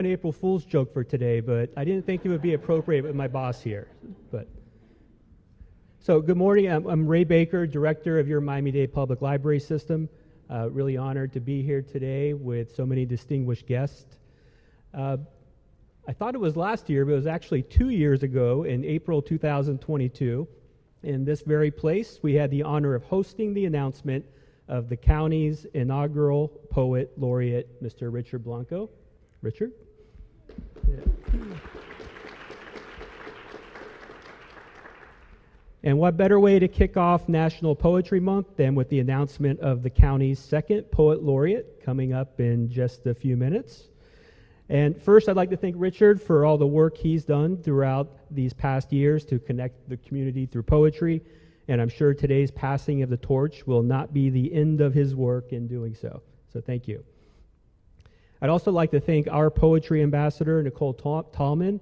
An April Fool's joke for today, but I didn't think it would be appropriate with my boss here. So good morning. I'm Ray Baker, director of your Miami-Dade Public Library System. Really honored to be here today with so many distinguished guests. I thought it was last year, but it was actually 2 years ago in April 2022. In this very place, we had the honor of hosting the announcement of the county's inaugural Poet Laureate, Mr. Richard Blanco. Richard? Yeah. And what better way to kick off National Poetry Month than with the announcement of the county's second Poet Laureate coming up in just a few minutes. And first, I'd like to thank Richard for all the work he's done throughout these past years to connect the community through poetry, and I'm sure today's passing of the torch will not be the end of his work in doing so. So thank you. I'd also like to thank our poetry ambassador, Nicole Tallman.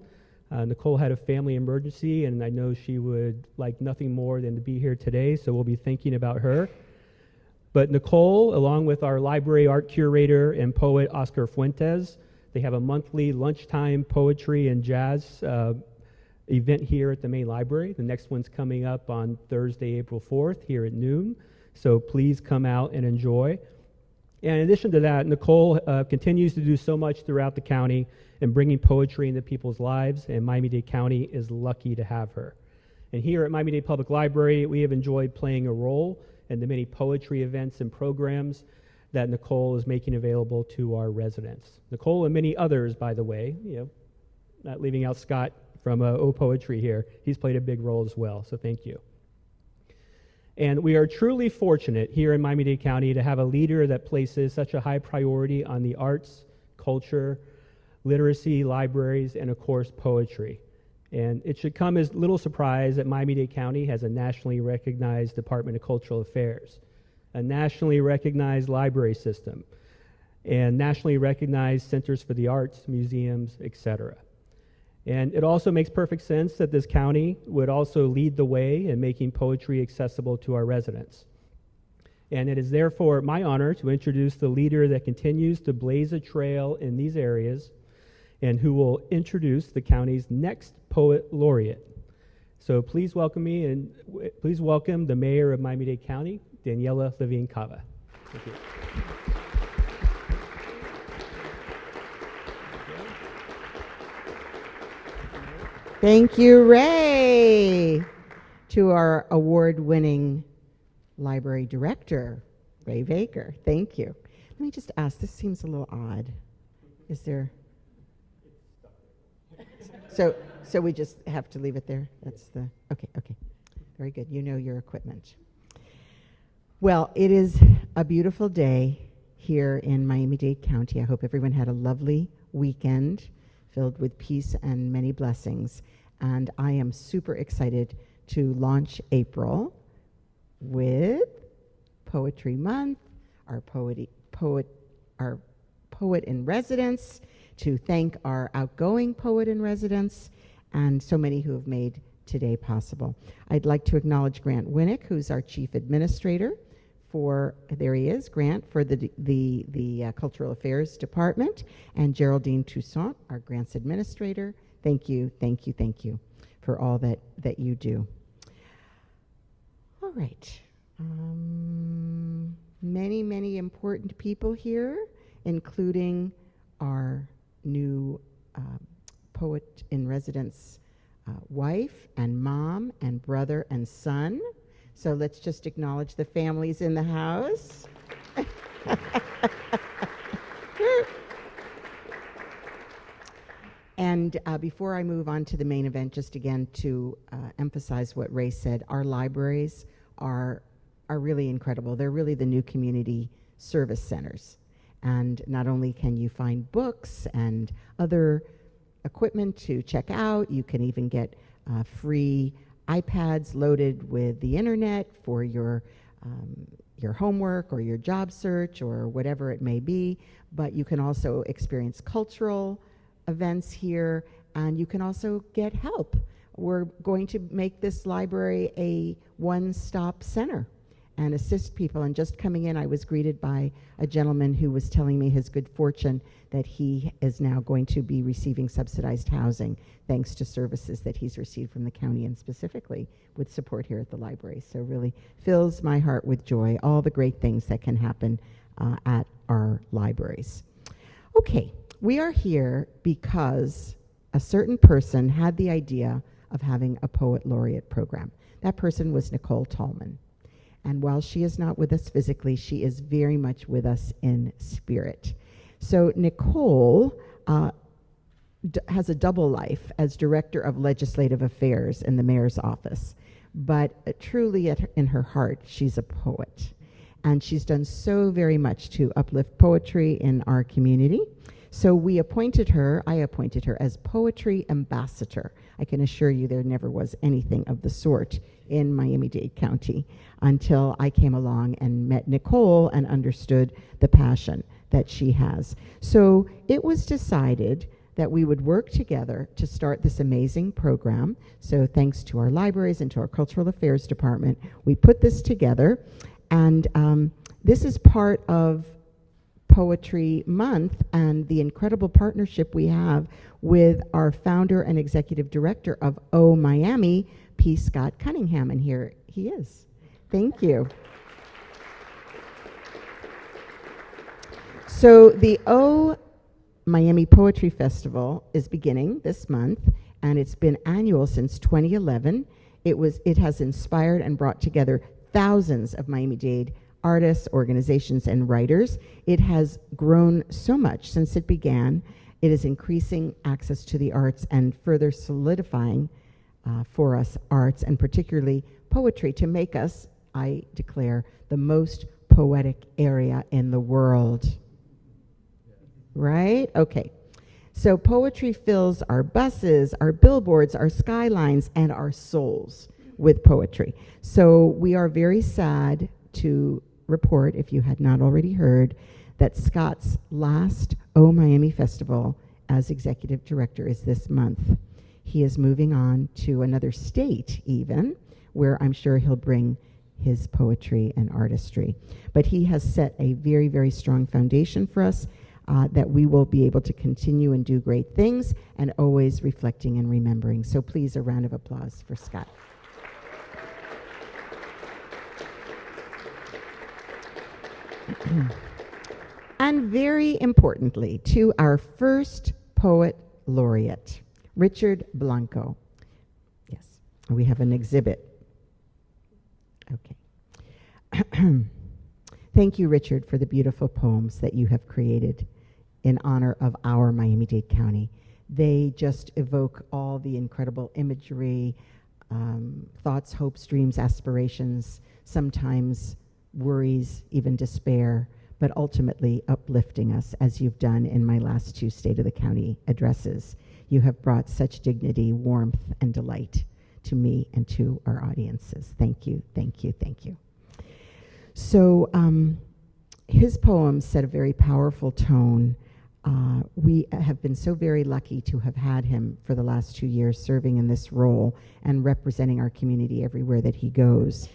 Nicole had a family emergency, and I know she would like nothing more than to be here today, so we'll be thinking about her. But Nicole, along with our library art curator and poet Oscar Fuentes, they have a monthly lunchtime poetry and jazz event here at the main library. The next one's coming up on Thursday, April 4th here at noon, so please come out and enjoy. And in addition to that, Nicole continues to do so much throughout the county in bringing poetry into people's lives, and Miami-Dade County is lucky to have her. And here at Miami-Dade Public Library, we have enjoyed playing a role in the many poetry events and programs that Nicole is making available to our residents. Nicole and many others, by the way, not leaving out Scott from O Poetry here, he's played a big role as well, so thank you. And we are truly fortunate here in Miami-Dade County to have a leader that places such a high priority on the arts, culture, literacy, libraries, and of course, poetry. And it should come as little surprise that Miami-Dade County has a nationally recognized Department of Cultural Affairs, a nationally recognized library system, and nationally recognized centers for the arts, museums, etc. And it also makes perfect sense that this county would also lead the way in making poetry accessible to our residents. And it is therefore my honor to introduce the leader that continues to blaze a trail in these areas and who will introduce the county's next Poet Laureate. So please welcome me, and please welcome the mayor of Miami-Dade County, Daniella Levine Cava. Thank you. Thank you, Ray. To our award-winning library director, Ray Baker. Thank you. Let me just ask, this seems a little odd. Is there... So we just have to leave it there? That's the... Okay. Very good. You know your equipment. Well, it is a beautiful day here in Miami-Dade County. I hope everyone had a lovely weekend filled with peace and many blessings. And I am super excited to launch April with Poetry Month, our poet in residence, to thank our outgoing poet in residence, and so many who have made today possible. I'd like to acknowledge Grant Winnick, who's our chief administrator for, there he is, Grant, for the Cultural Affairs Department, and Geraldine Toussaint, our grants administrator. Thank you for all that you do. All right. Many important people here, including our new poet in residence wife and mom and brother and son. So let's just acknowledge the families in the house. And before I move on to the main event, just again to emphasize what Ray said, our libraries are really incredible. They're really the new community service centers. And not only can you find books and other equipment to check out, you can even get free iPads loaded with the internet for your homework or your job search or whatever it may be. But you can also experience cultural events here, and you can also get help. We're going to make this library a one-stop center. and assist people. And just coming in, I was greeted by a gentleman who was telling me his good fortune that he is now going to be receiving subsidized housing thanks to services that he's received from the county, and specifically with support here at the library. So really fills my heart with joy, all the great things that can happen at our libraries. Okay, we are here because a certain person had the idea of having a Poet Laureate program. That person was Nicole Tallman. And while she is not with us physically, she is very much with us in spirit. So Nicole has a double life as Director of Legislative Affairs in the Mayor's office. But truly in her heart, she's a poet. And she's done so very much to uplift poetry in our community. So I appointed her as Poetry Ambassador. I can assure you there never was anything of the sort in Miami-Dade County until I came along and met Nicole and understood the passion that she has. So it was decided that we would work together to start this amazing program. So thanks to our libraries and to our Cultural Affairs Department, we put this together. And this is part of Poetry Month and the incredible partnership we have with our founder and executive director of O Miami, P. Scott Cunningham, and here he is. Thank you. So the O Miami Poetry Festival is beginning this month, and it's been annual since 2011. It has inspired and brought together thousands of Miami-Dade artists, organizations, and writers. It has grown so much since it began. It is increasing access to the arts and further solidifying for us arts, and particularly poetry, to make us, I declare, the most poetic area in the world. Right? Okay. So poetry fills our buses, our billboards, our skylines, and our souls with poetry. So we are very sad to report, if you had not already heard, that Scott's last O Miami Festival as executive director is this month. He is moving on to another state even, where I'm sure he'll bring his poetry and artistry. But he has set a very, very strong foundation for us that we will be able to continue and do great things, and always reflecting and remembering. So please, a round of applause for Scott. And very importantly, to our first Poet Laureate, Richard Blanco. Yes, we have an exhibit. Okay. Thank you, Richard, for the beautiful poems that you have created in honor of our Miami-Dade County. They just evoke all the incredible imagery, thoughts, hopes, dreams, aspirations, sometimes worries, even despair, but ultimately uplifting us, as you've done in my last two State of the County addresses. You have brought such dignity, warmth, and delight to me and to our audiences. Thank you, thank you, thank you. So his poems set a very powerful tone. We have been so very lucky to have had him for the last 2 years serving in this role and representing our community everywhere that he goes.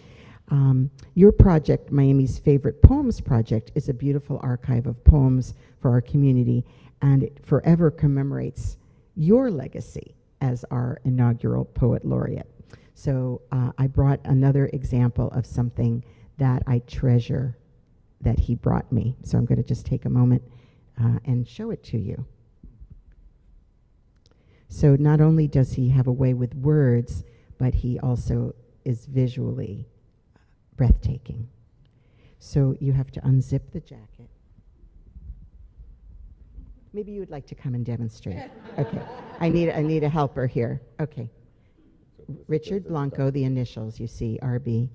Your project, Miami's Favorite Poems Project, is a beautiful archive of poems for our community, and it forever commemorates your legacy as our inaugural Poet Laureate. So I brought another example of something that I treasure that he brought me. So I'm going to just take a moment and show it to you. So not only does he have a way with words, but he also is visually breathtaking. So you have to unzip the jacket. Maybe you would like to come and demonstrate. Okay. I need a helper here. Okay. Richard Blanco, the initials, you see, RB.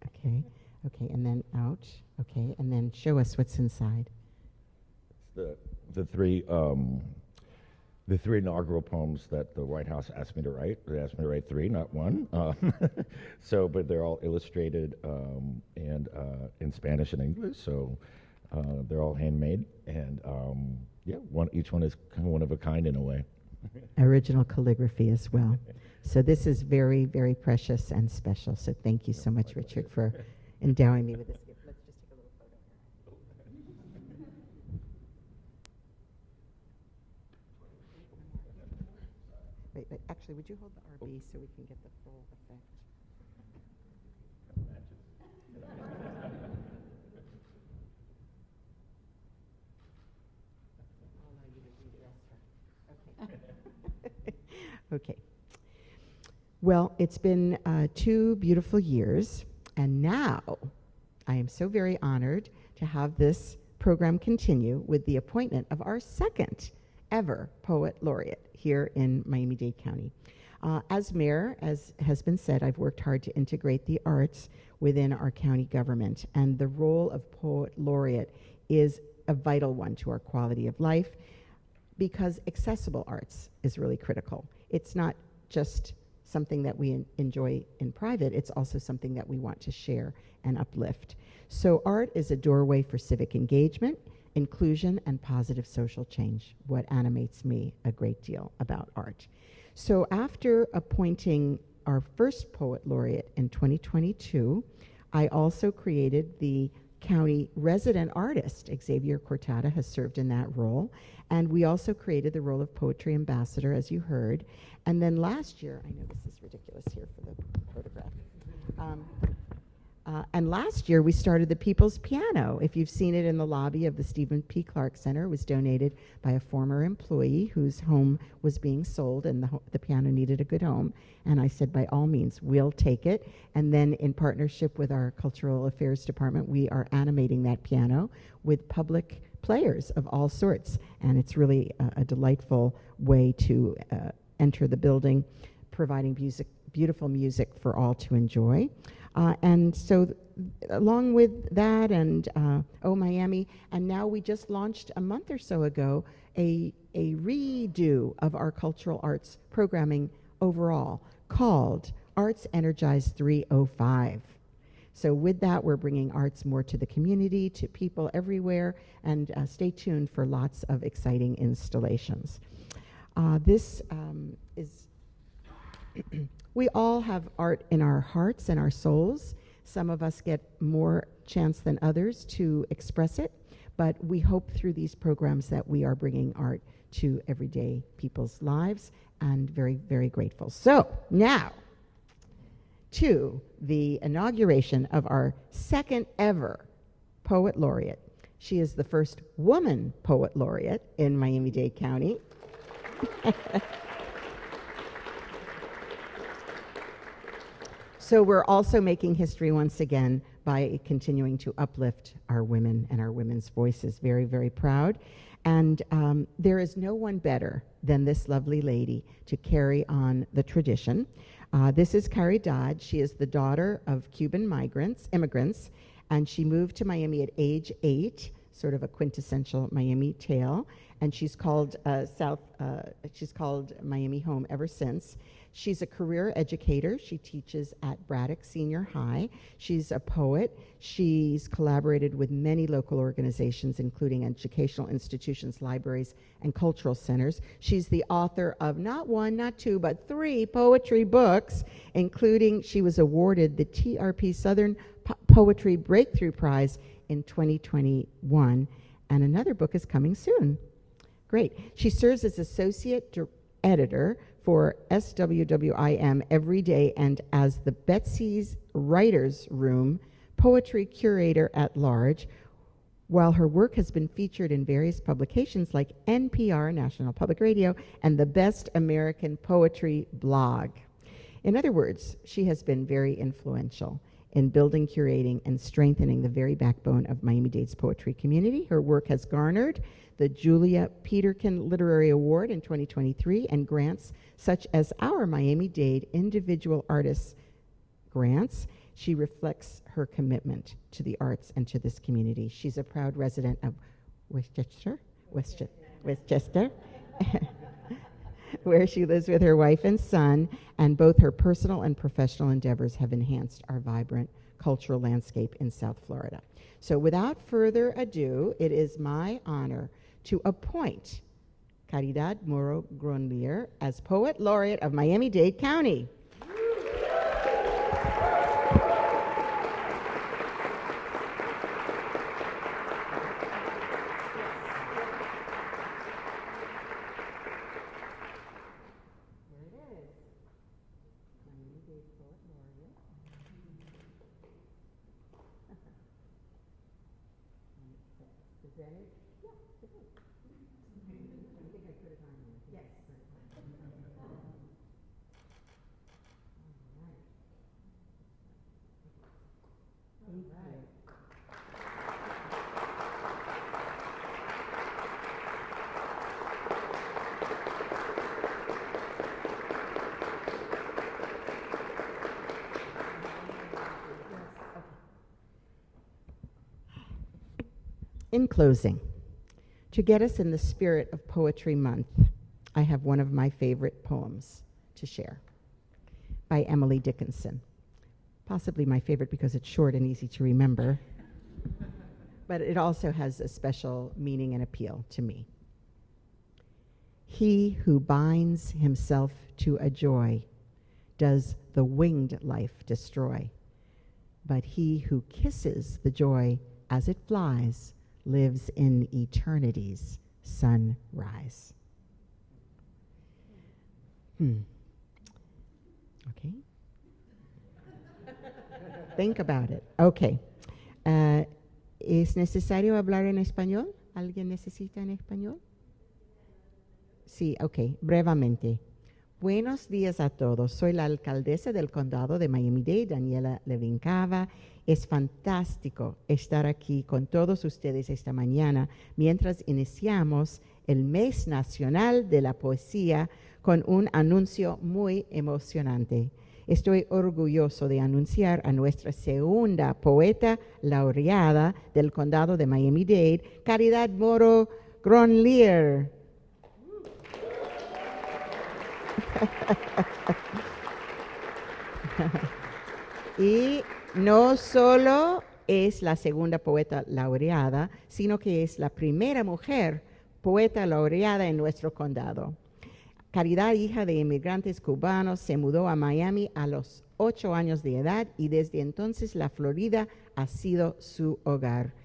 Okay. Okay, and then out. Okay, and then show us what's inside. The three inaugural poems that the White House asked me to write. They asked me to write 3, not 1. But they're all illustrated and in Spanish and English. So they're all handmade, and each one is kind of one of a kind in a way. original calligraphy as well. So this is very, very precious and special. So thank you so much, Richard, for endowing me with this gift. Let's just take a little photo here. Wait, actually, would you hold the RB so we can get the full effect? Okay. Well, it's been 2 beautiful years, and now I am so very honored to have this program continue with the appointment of our second ever Poet Laureate here in Miami-Dade County. As mayor, as has been said, I've worked hard to integrate the arts within our county government, and the role of Poet Laureate is a vital one to our quality of life because accessible arts is really critical. It's not just something that we enjoy in private, it's also something that we want to share and uplift. So art is a doorway for civic engagement, inclusion, and positive social change, what animates me a great deal about art. So after appointing our first Poet Laureate in 2022, I also created the county resident artist. Xavier Cortada has served in that role. And we also created the role of poetry ambassador, as you heard. And then last year, I know this is ridiculous here for the photograph. And last year, we started the People's Piano. If you've seen it in the lobby of the Stephen P. Clark Center, it was donated by a former employee whose home was being sold, and the piano needed a good home. And I said, by all means, we'll take it. And then in partnership with our Cultural Affairs Department, we are animating that piano with public players of all sorts. And it's really a delightful way to enter the building, providing beautiful music for all to enjoy. And so along with that and Oh Miami, and now we just launched a month or so ago a redo of our cultural arts programming overall called Arts Energized 305. So with that, we're bringing arts more to the community, to people everywhere, and stay tuned for lots of exciting installations. This is... We all have art in our hearts and our souls. Some of us get more chance than others to express it, but we hope through these programs that we are bringing art to everyday people's lives, and very, very grateful. So now to the inauguration of our second ever Poet Laureate. She is the first woman Poet Laureate in Miami-Dade County. So we're also making history once again by continuing to uplift our women and our women's voices. Very, very proud. And there is no one better than this lovely lady to carry on the tradition. This is Carrie Dodd. She is the daughter of Cuban immigrants, and she moved to Miami at age 8, sort of a quintessential Miami tale. And she's called Miami home ever since. She's a career educator. She teaches at Braddock Senior High. She's a poet. She's collaborated with many local organizations, including educational institutions, libraries, and cultural centers. She's the author of not 1, not 2, but 3 poetry books, including she was awarded the TRP Southern Poetry Breakthrough Prize in 2021, and another book is coming soon. Great. She serves as associate editor for SWWIM Every Day and as the Betsy's Writers Room poetry curator at large, while her work has been featured in various publications like NPR, National Public Radio, and the Best American Poetry blog. In other words, she has been very influential in building, curating, and strengthening the very backbone of Miami-Dade's poetry community. Her work has garnered the Julia Peterkin Literary Award in 2023 and grants such as our Miami-Dade Individual Artists grants. She reflects her commitment to the arts and to this community. She's a proud resident of Westchester, where she lives with her wife and son, and both her personal and professional endeavors have enhanced our vibrant cultural landscape in South Florida. So without further ado, it is my honor to appoint Caridad Moro Gronlier as Poet Laureate of Miami-Dade County. In closing, to get us in the spirit of Poetry Month, I have one of my favorite poems to share by Emily Dickinson. Possibly my favorite because it's short and easy to remember, but it also has a special meaning and appeal to me. He who binds himself to a joy does the winged life destroy, but he who kisses the joy as it flies lives in eternity's sunrise. Okay. Think about it. Okay. ¿Es necesario hablar en español? ¿Alguien necesita en español? Sí, ok. Brevemente. Buenos días a todos. Soy la alcaldesa del condado de Miami-Dade, Daniella Levine Cava. Es fantástico estar aquí con todos ustedes esta mañana mientras iniciamos el Mes Nacional de la Poesía con un anuncio muy emocionante. Estoy orgulloso de anunciar a nuestra segunda poeta laureada del condado de Miami-Dade, Caridad Moro Gronlier. Y no solo es la segunda poeta laureada, sino que es la primera mujer poeta laureada en nuestro condado. Caridad, hija de inmigrantes cubanos, se mudó a Miami a los 8 años de edad y desde entonces la Florida ha sido su hogar.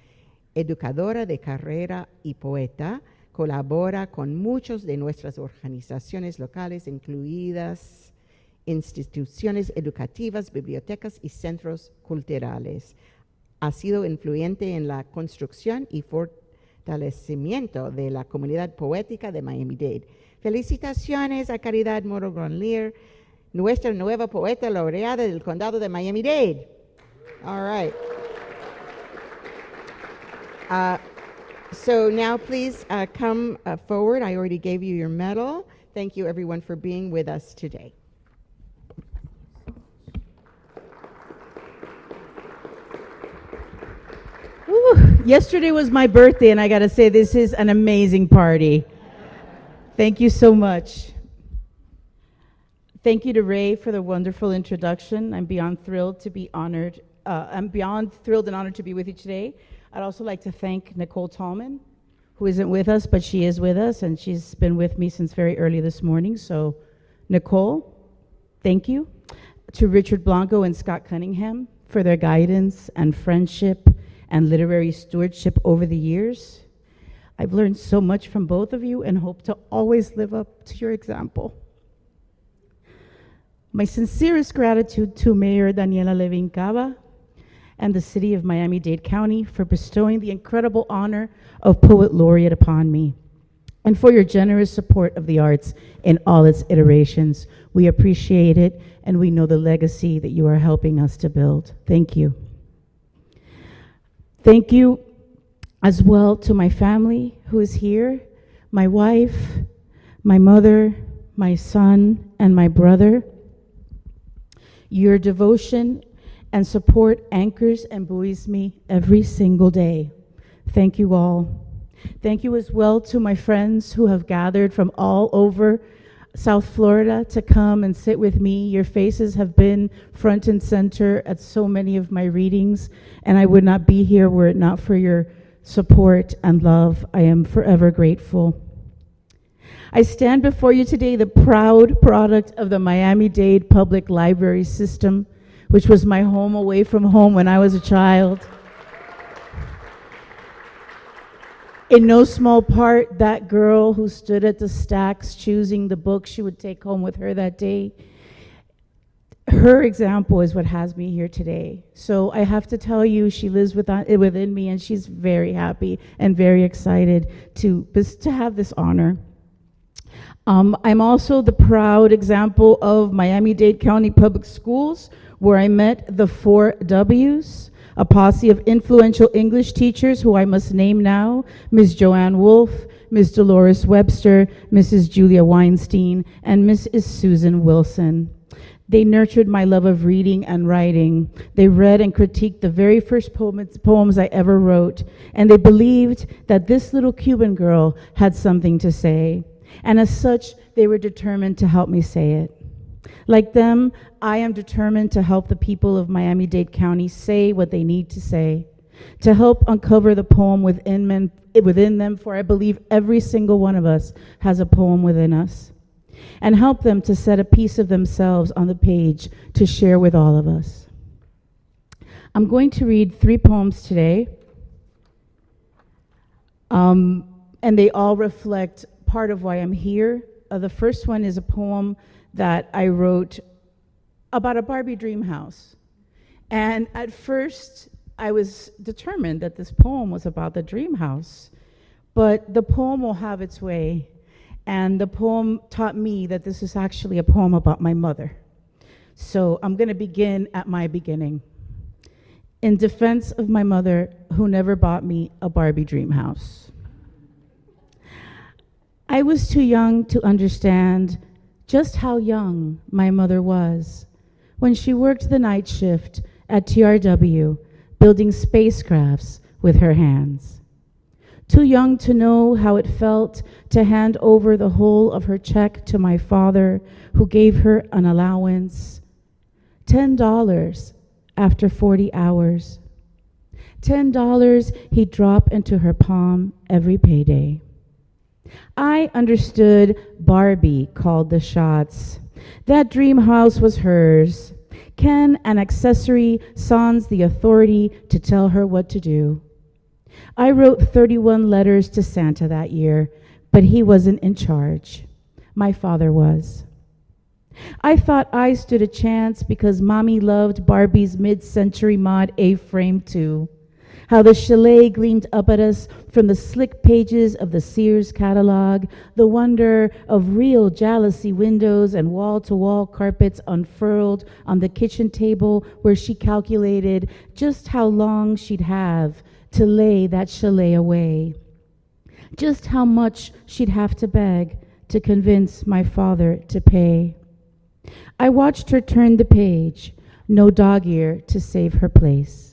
Educadora de carrera y poeta, colabora con muchas de nuestras organizaciones locales, incluidas instituciones educativas, bibliotecas y centros culturales. Ha sido influyente en la construcción y fortalecimiento de la comunidad poética de Miami-Dade. Felicitaciones a Caridad Moro Gronlier, nuestra nueva poeta laureada del condado de Miami-Dade. All right. So now please come forward. I already gave you your medal. Thank you everyone for being with us today. Yesterday was my birthday, and I got to say, this is an amazing party. Thank you so much. Thank you to Ray for the wonderful introduction. I'm beyond thrilled to be honored. I'm beyond thrilled and honored to be with you today. I'd also like to thank Nicole Tallman, who isn't with us, but she is with us, and she's been with me since very early this morning. So, Nicole, thank you. To Richard Blanco and Scott Cunningham for their guidance and friendship and literary stewardship over the years. I've learned so much from both of you and hope to always live up to your example. My sincerest gratitude to Mayor Daniella Levine Cava and the City of Miami-Dade County for bestowing the incredible honor of Poet Laureate upon me, and for your generous support of the arts in all its iterations. We appreciate it, and we know the legacy that you are helping us to build. Thank you. Thank you as well to my family who is here, my wife, my mother, my son, and my brother. Your devotion and support anchors and buoys me every single day. Thank you all. Thank you as well to my friends who have gathered from all over South Florida to come and sit with me. Your faces have been front and center at so many of my readings, and I would not be here were it not for your support and love. I am forever grateful. I stand before you today the proud product of the Miami-Dade Public Library System, which was my home away from home when I was a child. In no small part, that girl who stood at the stacks choosing the book she would take home with her that day, her example is what has me here today. So I have to tell you, she lives within me, and she's very happy and very excited to have this honor. I'm also the proud example of Miami-Dade County Public Schools, where I met the 4 W's, a posse of influential English teachers who I must name now: Ms. Joanne Wolf, Ms. Dolores Webster, Mrs. Julia Weinstein, and Mrs. Susan Wilson. They nurtured my love of reading and writing. They read and critiqued the very first poems I ever wrote, and they believed that this little Cuban girl had something to say. And as such, they were determined to help me say it. Like them, I am determined to help the people of Miami-Dade County say what they need to say, to help uncover the poem within them, for I believe every single one of us has a poem within us, and help them to set a piece of themselves on the page to share with all of us. I'm going to read 3 poems today, and they all reflect part of why I'm here. The first one is a poem that I wrote about a Barbie dream house. And at first, I was determined that this poem was about the dream house, but the poem will have its way. And the poem taught me that this is actually a poem about my mother. So I'm going to begin at my beginning. In defense of my mother, who never bought me a Barbie dream house. I was too young to understand just how young my mother was when she worked the night shift at TRW, building spacecrafts with her hands. Too young to know how it felt to hand over the whole of her check to my father, who gave her an allowance, $10 after 40 hours. $10 he'd drop into her palm every payday. I understood Barbie called the shots. That dream house was hers. Ken, an accessory, sans the authority to tell her what to do. I wrote 31 letters to Santa that year, but he wasn't in charge. My father was. I thought I stood a chance because Mommy loved Barbie's mid-century mod A-frame too. How the chalet gleamed up at us from the slick pages of the Sears catalog, the wonder of real jalousie windows and wall-to-wall carpets unfurled on the kitchen table where she calculated just how long she'd have to lay that chalet away, just how much she'd have to beg to convince my father to pay. I watched her turn the page, no dog ear to save her place.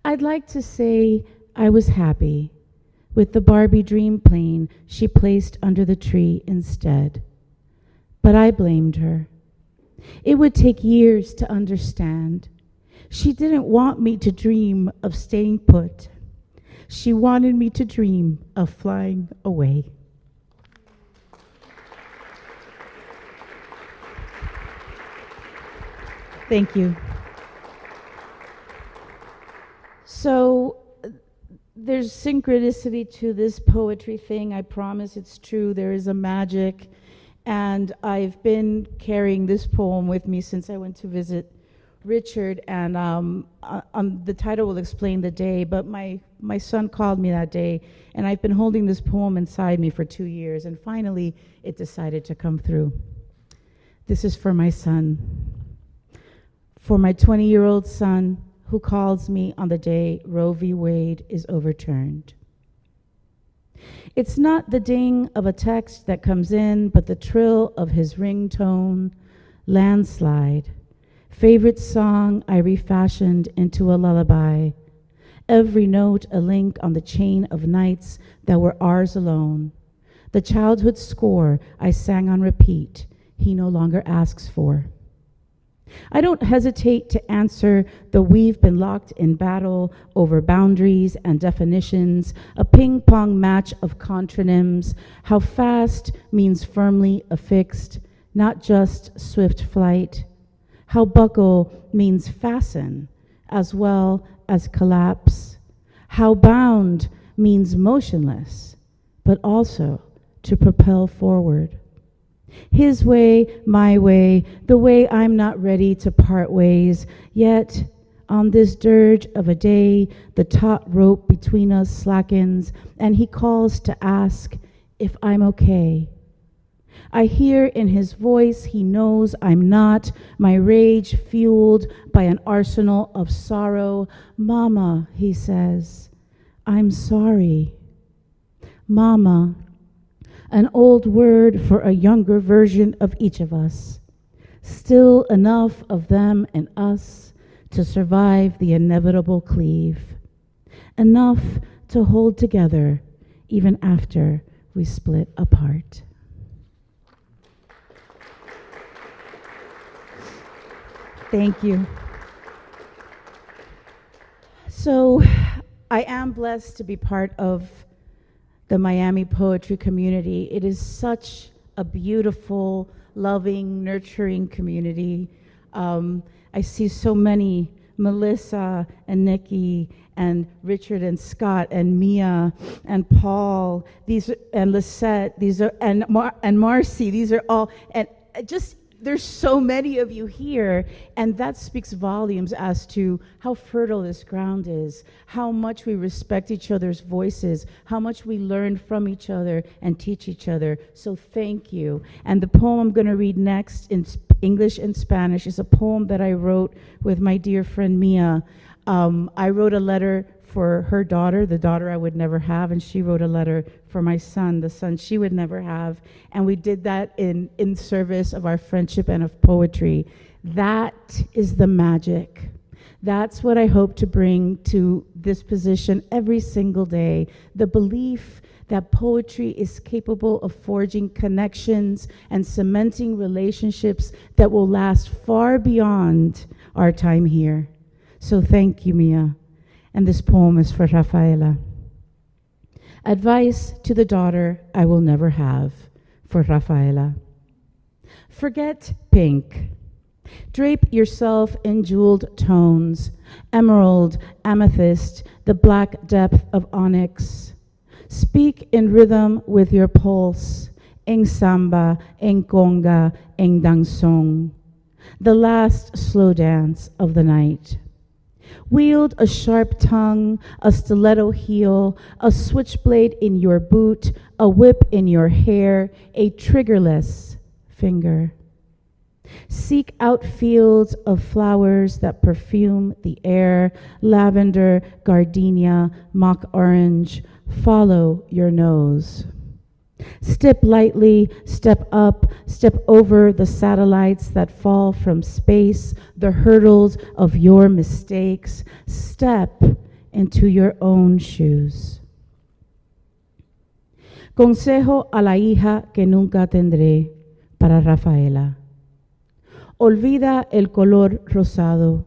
I'd like to say I was happy with the Barbie dream plane she placed under the tree instead, but I blamed her. It would take years to understand. She didn't want me to dream of staying put. She wanted me to dream of flying away. Thank you. So there's synchronicity to this poetry thing. I promise it's true. There is a magic. And I've been carrying this poem with me since I went to visit Richard. And the title will explain the day. But my son called me that day. And I've been holding this poem inside me for 2 years. And finally, it decided to come through. This is for my son. For my 20-year-old son, who calls me on the day Roe v. Wade is overturned. It's not the ding of a text that comes in, but the trill of his ringtone, landslide, favorite song I refashioned into a lullaby, every note a link on the chain of nights that were ours alone, the childhood score I sang on repeat, he no longer asks for. I don't hesitate to answer the we've been locked in battle over boundaries and definitions, a ping-pong match of contronyms. How fast means firmly affixed, not just swift flight. How buckle means fasten, as well as collapse. How bound means motionless, but also to propel forward. His way, my way, the way I'm not ready to part ways. Yet, on this dirge of a day, the taut rope between us slackens, and he calls to ask if I'm okay. I hear in his voice he knows I'm not, my rage fueled by an arsenal of sorrow. Mama, he says, I'm sorry. Mama, an old word for a younger version of each of us. Still enough of them and us to survive the inevitable cleave. Enough to hold together even after we split apart. Thank you. So I am blessed to be part of the Miami poetry community. It is such a beautiful, loving, nurturing community. I see so many, Melissa and Nikki and Richard and Scott and Mia and Paul, and Lisette, and Marcy, these are all, and just, there's so many of you here, and that speaks volumes as to how fertile this ground is, how much we respect each other's voices, how much we learn from each other and teach each other. So thank you. And the poem I'm going to read next in English and Spanish is a poem that I wrote with my dear friend Mia. I wrote a letter for her daughter, the daughter I would never have, and she wrote a letter for my son, the son she would never have. And we did that in service of our friendship and of poetry. That is the magic. That's what I hope to bring to this position every single day. The belief that poetry is capable of forging connections and cementing relationships that will last far beyond our time here. So thank you, Mia. And this poem is for Rafaela. Advice to the daughter I will never have, for Rafaela. Forget pink. Drape yourself in jeweled tones, emerald, amethyst, the black depth of onyx. Speak in rhythm with your pulse, en samba, en conga, en danzón, the last slow dance of the night. Wield a sharp tongue, a stiletto heel, a switchblade in your boot, a whip in your hair, a triggerless finger. Seek out fields of flowers that perfume the air, lavender, gardenia, mock orange. Follow your nose. Step lightly, step up, step over the satellites that fall from space, the hurdles of your mistakes. Step into your own shoes. Consejo a la hija que nunca tendré, para Rafaela. Olvida el color rosado.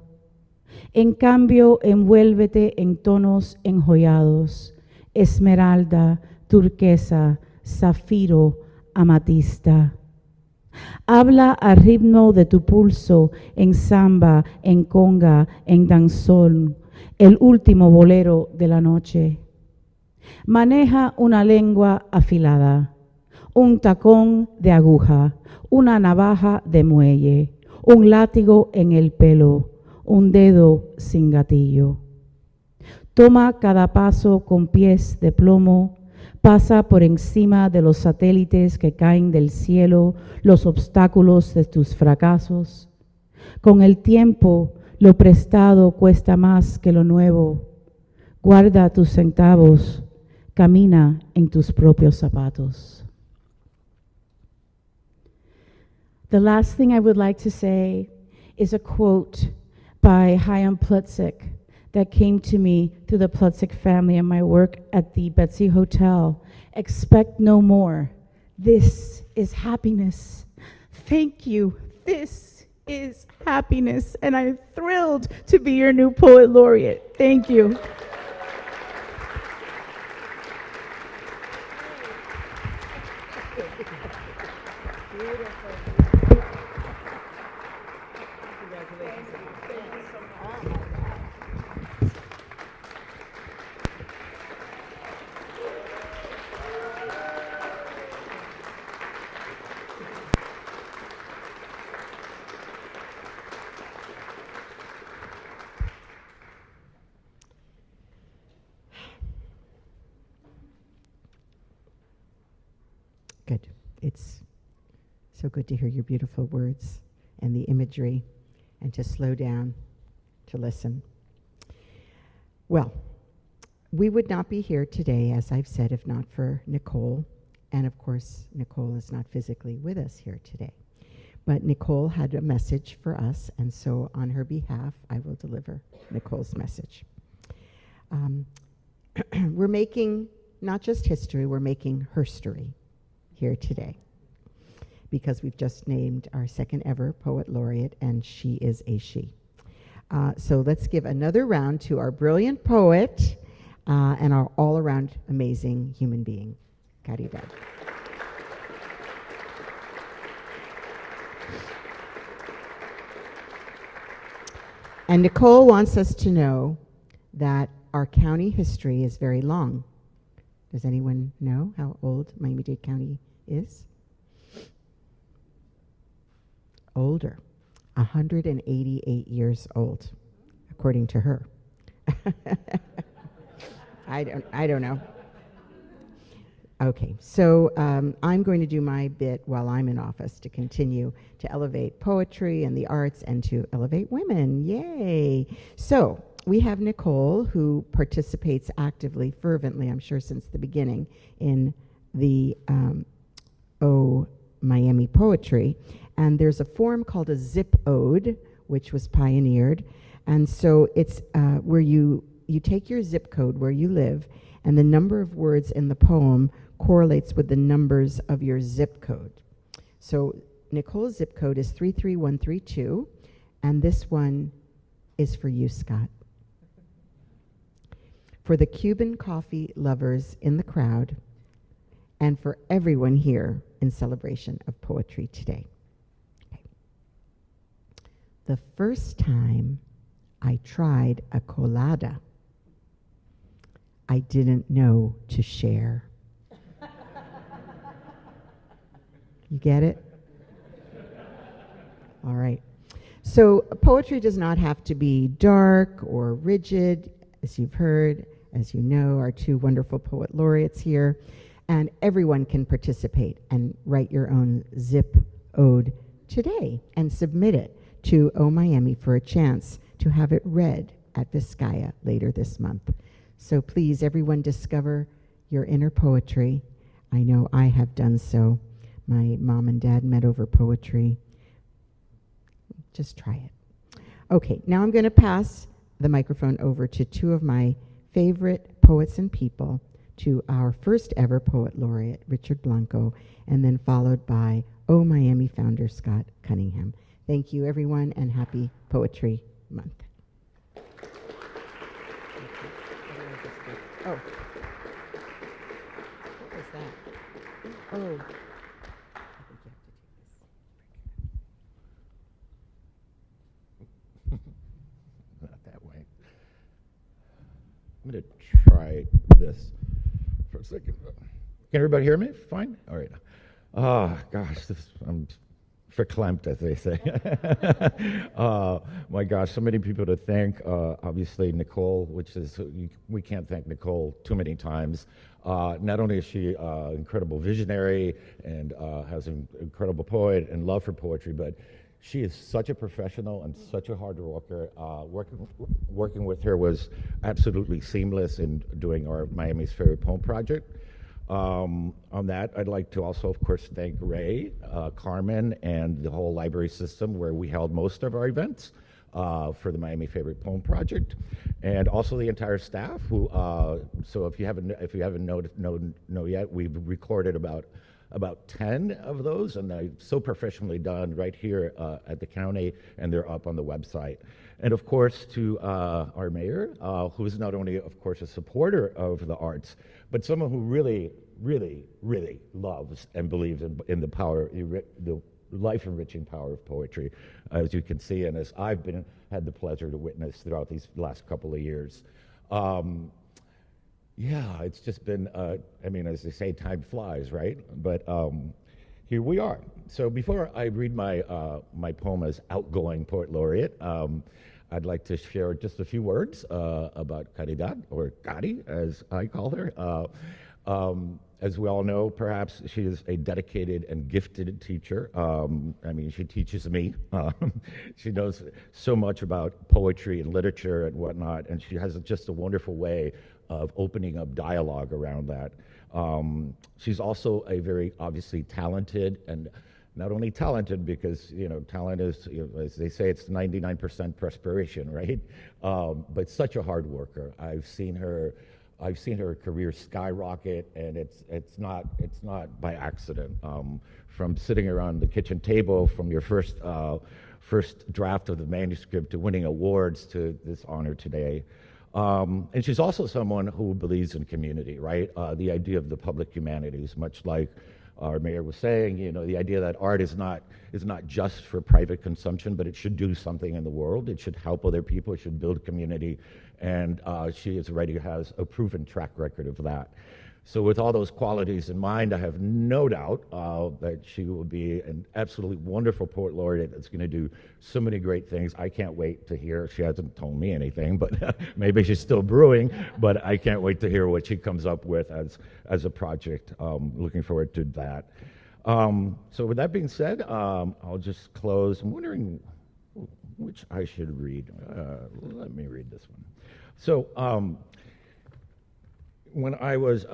En cambio, envuélvete en tonos enjollados, esmeralda, turquesa, zafiro, amatista. Habla al ritmo de tu pulso, en samba, en conga, en danzón, el último bolero de la noche. Maneja una lengua afilada, un tacón de aguja, una navaja de muelle, un látigo en el pelo, un dedo sin gatillo. Toma cada paso con pies de plomo. Pasa por encima de los satélites que caen del cielo, los obstáculos de tus fracasos. Con el tiempo, lo prestado cuesta más que lo nuevo. Guarda tus centavos, camina en tus propios zapatos. The last thing I would like to say is a quote by Chaim Plutzik that came to me through the Plutzik family and my work at the Betsy Hotel. Expect no more. This is happiness. Thank you. This is happiness, and I'm thrilled to be your new Poet Laureate. Thank you. Good. It's so good to hear your beautiful words and the imagery, and to slow down to listen. Well, we would not be here today, as I've said, if not for Nicole. And of course, Nicole is not physically with us here today. But Nicole had a message for us, and so on her behalf, I will deliver Nicole's message. We're making not just history, we're making herstory here today, because we've just named our second ever Poet Laureate, and she is a she. So let's give another round to our brilliant poet and our all-around amazing human being, Caridad. And Nicole wants us to know that our county history is very long. Does anyone know how old Miami-Dade County is? Older. 188 years old, according to her. I don't know. Okay, so I'm going to do my bit while I'm in office to continue to elevate poetry and the arts and to elevate women. Yay! So we have Nicole, who participates actively, fervently, I'm sure since the beginning, in the Miami poetry. And there's a form called a zip ode, which was pioneered. And so it's where you take your zip code where you live, and the number of words in the poem correlates with the numbers of your zip code. So Nicole's zip code is 33132, and this one is for you, Scott. For the Cuban coffee lovers in the crowd, and for everyone here in celebration of poetry today. Okay. The first time I tried a colada, I didn't know to share. You get it? All right. So poetry does not have to be dark or rigid, as you've heard, as you know, our two wonderful poet laureates here. And everyone can participate and write your own zip ode today and submit it to Miami for a chance to have it read at Vizcaya later this month. So please, everyone, discover your inner poetry. I know I have done so. My mom and dad met over poetry. Just try it. Okay, now I'm going to pass the microphone over to two of my favorite poets and people, to our first ever Poet Laureate, Richard Blanco, and then followed by Miami founder Scott Cunningham. Thank you, everyone, and happy Poetry Month. Oh. What was that? Oh. Not that way. I'm going to try this for a second. Can everybody hear me? Fine? All right. Oh, gosh, I'm verklempt, as they say. My gosh, so many people to thank. Obviously, Nicole, which is, we can't thank Nicole too many times. Not only is she an incredible visionary and has an incredible poet and love for poetry, but she is such a professional and such a hard worker. Working with her was absolutely seamless in doing our Miami's Favorite Poem project. On that, I'd like to also, of course, thank Ray, Carmen, and the whole library system where we held most of our events for the Miami Favorite Poem project, and also the entire staff. Who, so if you haven't know yet, we've recorded about about 10 of those, and they're so professionally done right here at the county, and they're up on the website. And of course, to our mayor, who is not only, of course, a supporter of the arts, but someone who really, really, really loves and believes in the power, the life-enriching power of poetry, as you can see, and as I've had the pleasure to witness throughout these last couple of years. Yeah, it's just been, I mean, as they say, time flies, right? But here we are. So before I read my poem as outgoing Poet Laureate, I'd like to share just a few words about Caridad, or Cari, as I call her. As we all know, perhaps she is a dedicated and gifted teacher. I mean, she teaches me. She knows so much about poetry and literature and whatnot, and she has just a wonderful way of opening up dialogue around that. She's also a very obviously talented, and not only talented because, you know, talent is, you know, as they say, it's 99% perspiration, right? But such a hard worker. I've seen her career skyrocket, and it's not by accident. From sitting around the kitchen table, from your first draft of the manuscript to winning awards to this honor today. And she's also someone who believes in community, right? The idea of the public humanities, much like our mayor was saying, you know, the idea that art is not just for private consumption, but it should do something in the world. It should help other people. It should build community. And she already has a proven track record of that. So with all those qualities in mind, I have no doubt that she will be an absolutely wonderful Poet Laureate that's going to do so many great things. I can't wait to hear. She hasn't told me anything, but maybe she's still brewing, but I can't wait to hear what she comes up with as a project. Looking forward to that. So with that being said, I'll just close. I'm wondering which I should read. Let me read this one. So, when I was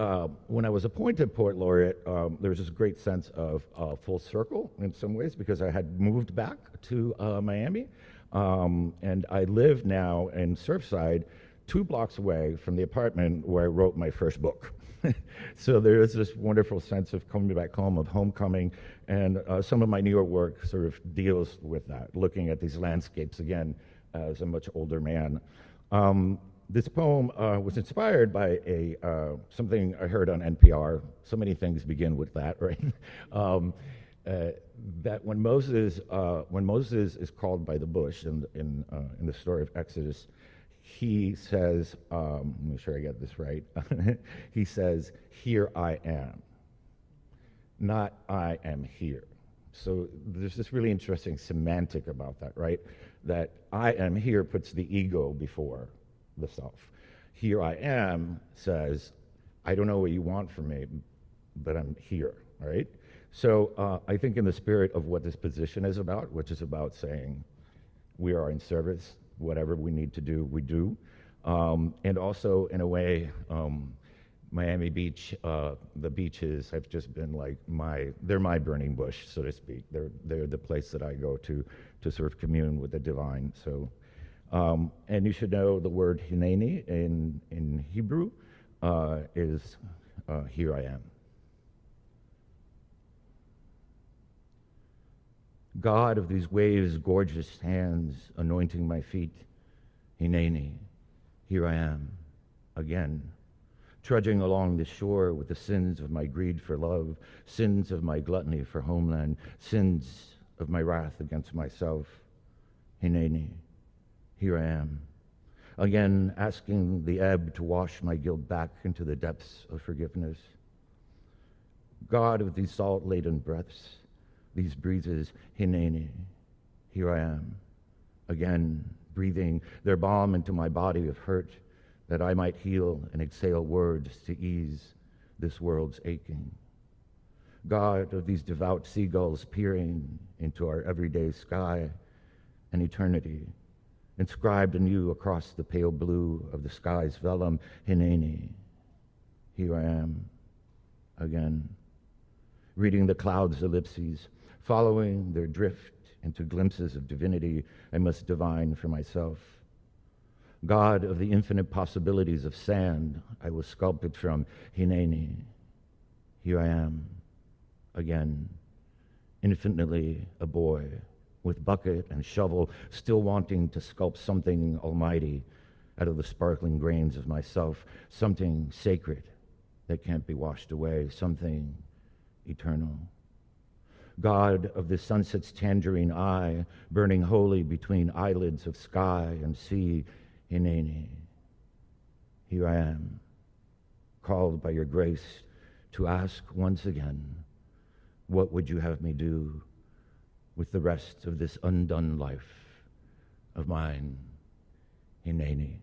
appointed Poet Laureate, there was this great sense of full circle in some ways, because I had moved back to Miami, and I live now in Surfside, 2 blocks away from the apartment where I wrote my first book. So there is this wonderful sense of coming back home, of homecoming, and some of my newer work sort of deals with that, looking at these landscapes again as a much older man. This poem was inspired by something I heard on NPR. So many things begin with that, right? That when Moses is called by the bush in the story of Exodus, he says, let me make sure I get this right. He says, "Here I am," not "I am here." So there's this really interesting semantic about that, right? That "I am here" puts the ego before the self. "Here I am" says, "I don't know what you want from me, but I'm here," right? So I think in the spirit of what this position is about, which is about saying we are in service, whatever we need to do, we do. And also, in a way, Miami Beach, the beaches have just been like they're my burning bush, so to speak. They're the place that I go to sort of commune with the divine. So, and you should know the word Hineni in Hebrew is "here I am." God of these waves' gorgeous hands, anointing my feet, Hineni, here I am, again, trudging along the shore with the sins of my greed for love, sins of my gluttony for homeland, sins of my wrath against myself. Hineni, here I am, again asking the ebb to wash my guilt back into the depths of forgiveness. God of these salt-laden breaths, these breezes, Hineni, here I am, again breathing their balm into my body of hurt, that I might heal and exhale words to ease this world's aching. God of these devout seagulls peering into our everyday sky and eternity, inscribed anew across the pale blue of the sky's vellum, Hineni, here I am, again, reading the clouds' ellipses, following their drift into glimpses of divinity I must divine for myself. God of the infinite possibilities of sand I was sculpted from, Hineni, here I am, again, infinitely a boy, with bucket and shovel, still wanting to sculpt something almighty out of the sparkling grains of myself, something sacred that can't be washed away, something eternal. God of the sunset's tangerine eye, burning holy between eyelids of sky and sea, Hineni. Here I am, called by your grace to ask once again, what would you have me do with the rest of this undone life of mine, Hineni,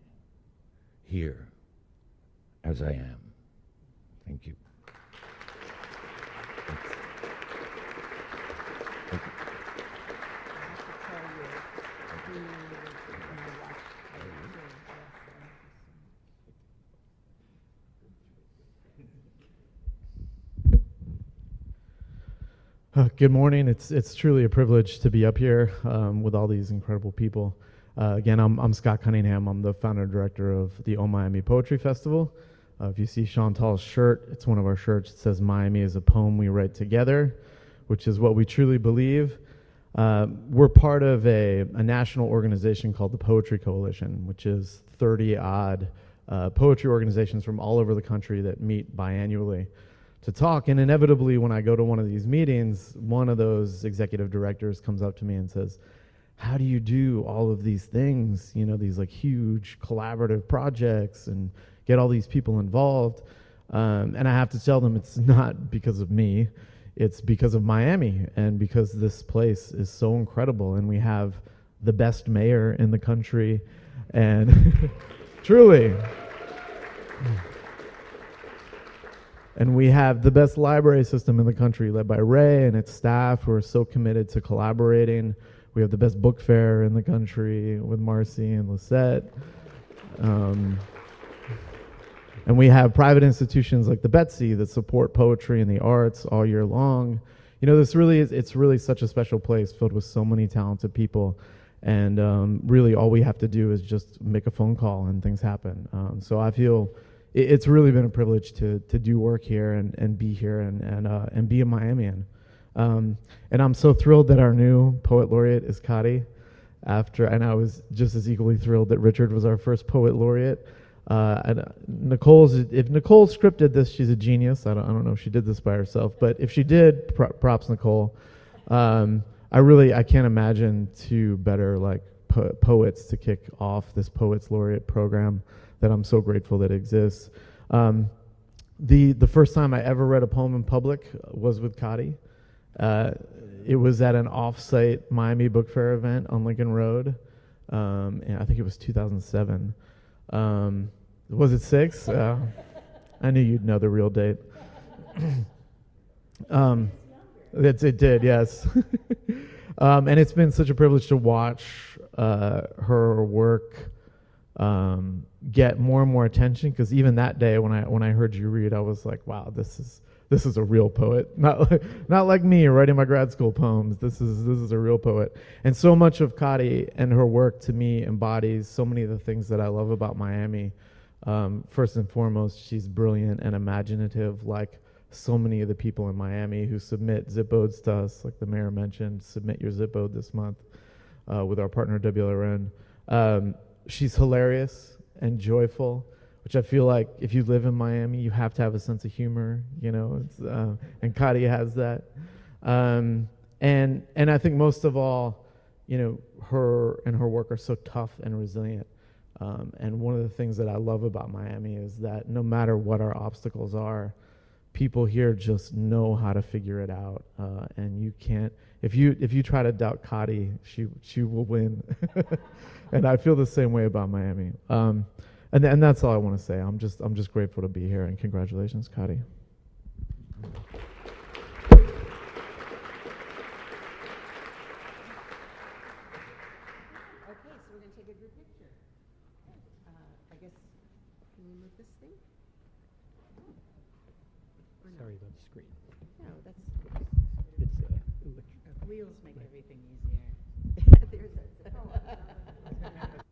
here as I am. Thank you. Good morning. It's truly a privilege to be up here with all these incredible people. Again, I'm Scott Cunningham. I'm the founder and director of the O Miami Poetry Festival. If you see Chantal's shirt, it's one of our shirts. It says, "Miami is a poem we write together," which is what we truly believe. We're part of a national organization called the Poetry Coalition, which is 30-odd poetry organizations from all over the country that meet biannually to talk. And inevitably, when I go to one of these meetings, one of those executive directors comes up to me and says, "How do you do all of these things, these like huge collaborative projects and get all these people involved?" And I have to tell them it's not because of me. It's because of Miami and because this place is so incredible and we have the best mayor in the country and truly. And we have the best library system in the country led by Ray and its staff who are so committed to collaborating. We have the best book fair in the country with Marcy and Lisette. And we have private institutions like the Betsy that support poetry and the arts all year long. It's really such a special place filled with so many talented people. And really all we have to do is just make a phone call and things happen. So I feel it's really been a privilege to do work here and be here and be a Miamian. And I'm so thrilled that our new Poet Laureate is Kadi. And I was just as equally thrilled that Richard was our first Poet Laureate. And if Nicole scripted this, she's a genius. I don't know if she did this by herself, but if she did, props Nicole. I can't imagine two better poets to kick off this Poets Laureate program that I'm so grateful that exists. The first time I ever read a poem in public was with Kadi. It was at an off-site Miami Book Fair event on Lincoln Road, and I think it was 2007. Was it 6? I knew you'd know the real date. It did, yes. And it's been such a privilege to watch her work get more and more attention, because even that day when I heard you read, I was like, wow, this is a real poet. Not like me writing my grad school poems. This is a real poet. And so much of Kadi and her work to me embodies so many of the things that I love about Miami. First and foremost, she's brilliant and imaginative, like so many of the people in Miami who submit zip odes to us, like the mayor mentioned. Submit your zip ode this month with our partner WLRN. She's hilarious and joyful, which I feel like if you live in Miami, you have to have a sense of humor, and Kadi has that. And I think most of all, her and her work are so tough and resilient. And one of the things that I love about Miami is that no matter what our obstacles are, people here just know how to figure it out. And you can't, if you try to doubt Kadi, she will win. And I feel the same way about Miami. And that's all I want to say. I'm just grateful to be here, and congratulations, Kadi. Sorry about the screen. No, that's It's electric. wheels make everything easier. There's a